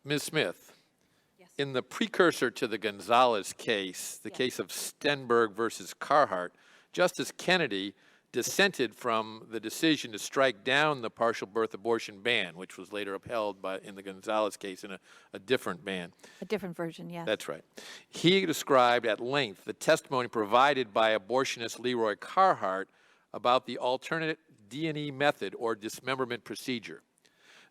Ms. Smith, Yes. in the precursor to the Gonzalez case, the Yes. case of Stenberg versus Carhart, Justice Kennedy dissented from the decision to strike down the partial birth abortion ban, which was later upheld in the Gonzalez case in a different ban. A different version, yes. That's right. He described at length the testimony provided by abortionist Leroy Carhart about the alternate D&E method or dismemberment procedure.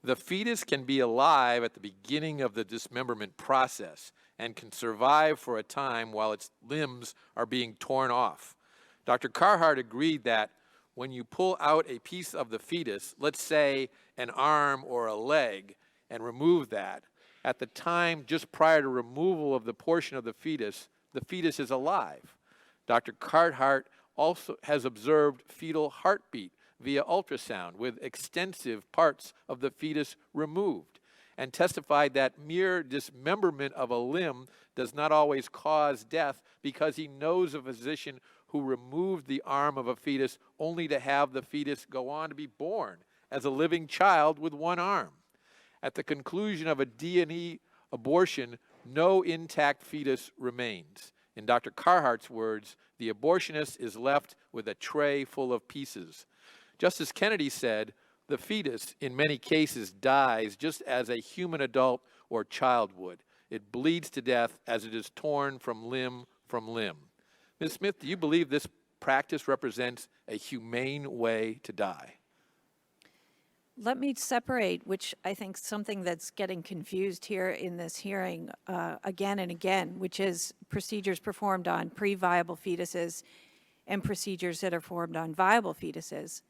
The fetus can be alive at the beginning of the dismemberment process and can survive for a time while its limbs are being torn off. Dr. Carhart agreed that when you pull out a piece of the fetus, let's say an arm or a leg, and remove that, at the time just prior to removal of the portion of the fetus is alive. Dr. Carhart also has observed fetal heartbeat via ultrasound with extensive parts of the fetus removed, and testified that mere dismemberment of a limb does not always cause death because he knows a physician who removed the arm of a fetus only to have the fetus go on to be born as a living child with one arm. At the conclusion of a D&E abortion, no intact fetus remains. In Dr. Carhart's words, the abortionist is left with a tray full of pieces. Justice Kennedy said, the fetus, in many cases, dies just as a human adult or child would. It bleeds to death as it is torn from limb. Ms. Smith, do you believe this practice represents a humane way to die? Let me separate, which I think something that's getting confused here in this hearing again and again, which is procedures performed on pre-viable fetuses and procedures that are performed on viable fetuses.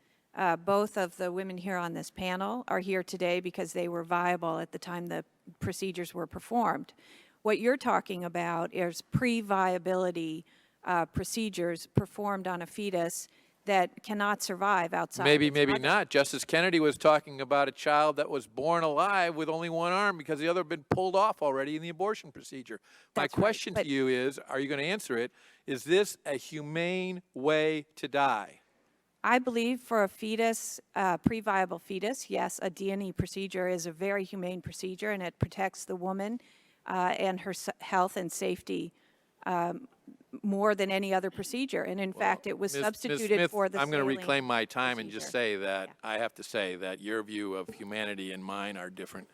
Both of the women here on this panel are here today because they were viable at the time the procedures were performed. What you're talking about is pre-viability procedures performed on a fetus that cannot survive outside. Maybe not. Justice Kennedy was talking about a child that was born alive with only one arm because the other had been pulled off already in the abortion procedure. My question to you is, are you going to answer it? Is this a humane way to die? I believe for a fetus, pre-viable fetus, yes, a D&E procedure is a very humane procedure, and it protects the woman and her health and safety more than any other procedure. And in fact, it was substituted Ms. Smith, for the I'm going to saline reclaim my time and procedure. just say that I have to say that your view of humanity and mine are different.